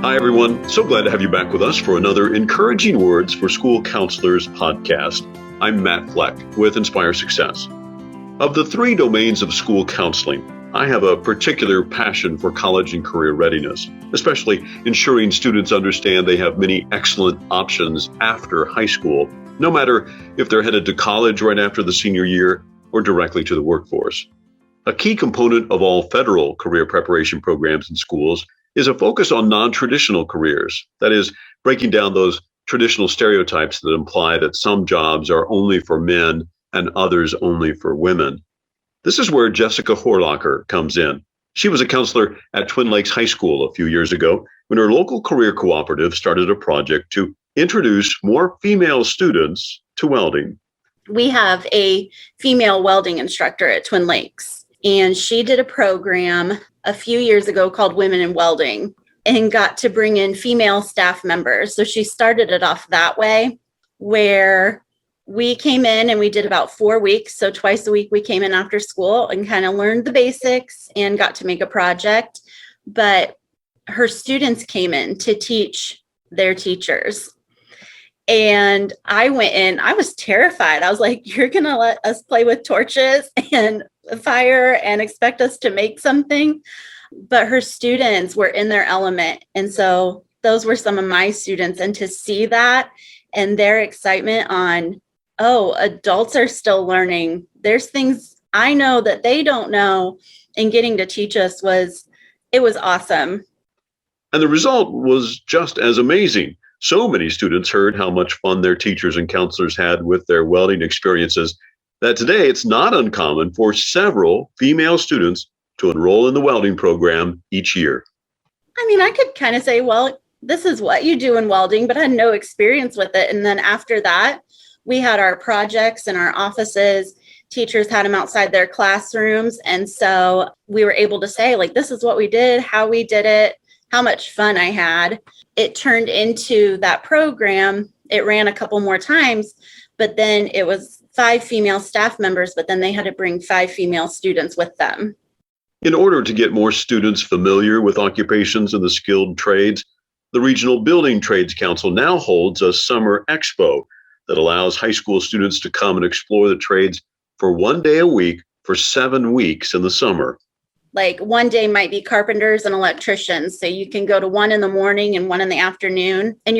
Hi, everyone. So glad to have you back with us for another Encouraging Words for School Counselors podcast. I'm Matt Fleck with Inspire Success. Of the three domains of school counseling, I have a particular passion for college and career readiness, especially ensuring students understand they have many excellent options after high school, no matter if they're headed to college right after the senior year or directly to the workforce. A key component of all federal career preparation programs in schools is a focus on non-traditional careers. That is, breaking down those traditional stereotypes that imply that some jobs are only for men and others only for women. This is where Jessica Horlacher comes in. She was a counselor at Twin Lakes High School a few years ago when her local career cooperative started a project to introduce more female students to welding. We have a female welding instructor at Twin Lakes, and she did a program a few years ago called Women in Welding and got to bring in female staff members. So she started it off that way, where we came in and we did about 4 weeks. So twice a week we came in after school and kind of learned the basics and got to make a project. But her students came in to teach their teachers. And I went in, I was terrified. I was like, you're going to let us play with torches and fire and expect us to make something? But her students were in their element. And so those were some of my students. And to see that and their excitement on, oh, adults are still learning. There's things I know that they don't know, and getting to teach us was awesome. And the result was just as amazing. So many students heard how much fun their teachers and counselors had with their welding experiences that today it's not uncommon for several female students to enroll in the welding program each year. I mean, I could kind of say, well, this is what you do in welding, but I had no experience with it. And then after that, we had our projects in our offices. Teachers had them outside their classrooms. And so we were able to say, like, this is what we did, how we did it, how much fun I had. It turned into that program. It ran a couple more times, but then it was 5 female staff members, but then they had to bring 5 female students with them. In order to get more students familiar with occupations and the skilled trades, the Regional Building Trades Council now holds a summer expo that allows high school students to come and explore the trades for 1 day a week for 7 weeks in the summer. Like one day might be carpenters and electricians. So you can go to one in the morning and one in the afternoon. And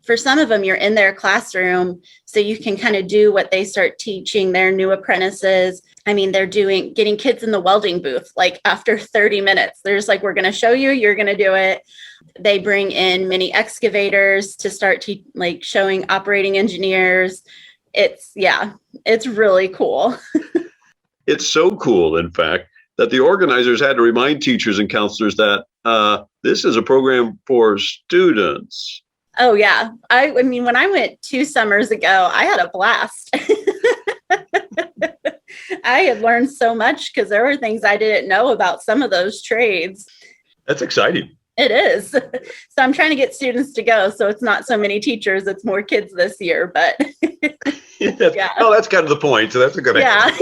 for some of them, you're in their classroom. So you can kind of do what they start teaching their new apprentices. I mean, they're getting kids in the welding booth, like after 30 minutes. They're just like, we're going to show you, you're going to do it. They bring in mini excavators to start showing operating engineers. It's really cool. It's so cool, in fact, that the organizers had to remind teachers and counselors that this is a program for students. Oh, yeah. I mean, when I went 2 summers ago, I had a blast. I had learned so much because there were things I didn't know about some of those trades. That's exciting. It is. So I'm trying to get students to go. So it's not so many teachers. It's more kids this year. But yeah. Oh, that's kind of the point. So that's a good idea.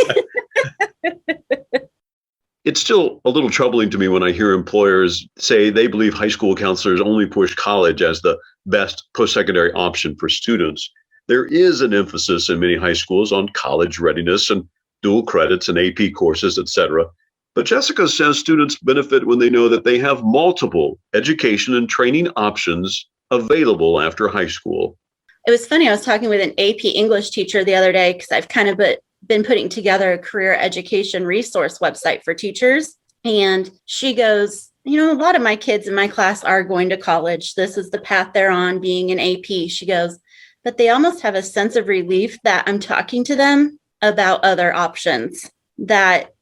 It's still a little troubling to me when I hear employers say they believe high school counselors only push college as the best post-secondary option for students. There is an emphasis in many high schools on college readiness and dual credits and AP courses, etc. But Jessica says students benefit when they know that they have multiple education and training options available after high school. It was funny. I was talking with an AP English teacher the other day because I've kind of been putting together a career education resource website for teachers. And she goes, a lot of my kids in my class are going to college. This is the path they're on, being an AP. She goes, but they almost have a sense of relief that I'm talking to them about other options, that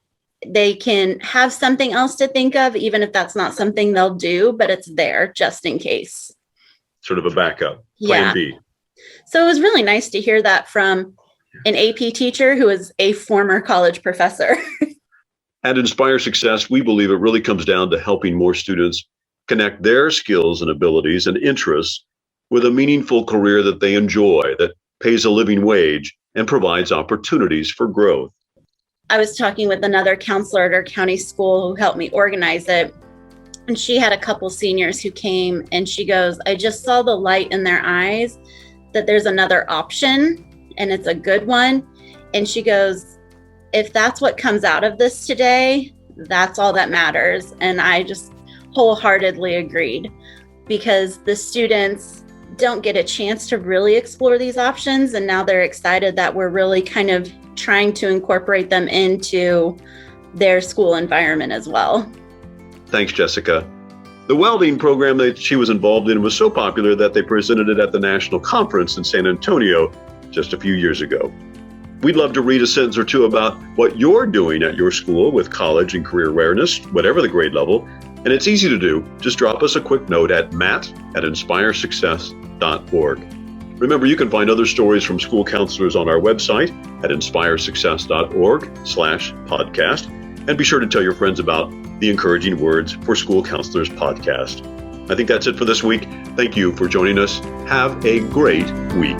they can have something else to think of, even if that's not something they'll do, but it's there just in case. Sort of a backup, plan B. So it was really nice to hear that from an AP teacher who is a former college professor. At Inspire Success, we believe it really comes down to helping more students connect their skills and abilities and interests with a meaningful career that they enjoy, that pays a living wage, and provides opportunities for growth. I was talking with another counselor at our county school who helped me organize it. And she had a couple seniors who came and she goes, I just saw the light in their eyes that there's another option and it's a good one. And she goes, if that's what comes out of this today, that's all that matters. And I just wholeheartedly agreed, because the students don't get a chance to really explore these options. And now they're excited that we're really kind of trying to incorporate them into their school environment as well. Thanks, Jessica. The welding program that she was involved in was so popular that they presented it at the national conference in San Antonio just a few years ago. We'd love to read a sentence or two about what you're doing at your school with college and career awareness, whatever the grade level. And it's easy to do. Just drop us a quick note at matt@inspiresuccess.org. Remember, you can find other stories from school counselors on our website at inspiresuccess.org/podcast. And be sure to tell your friends about the Encouraging Words for School Counselors podcast. I think that's it for this week. Thank you for joining us. Have a great week.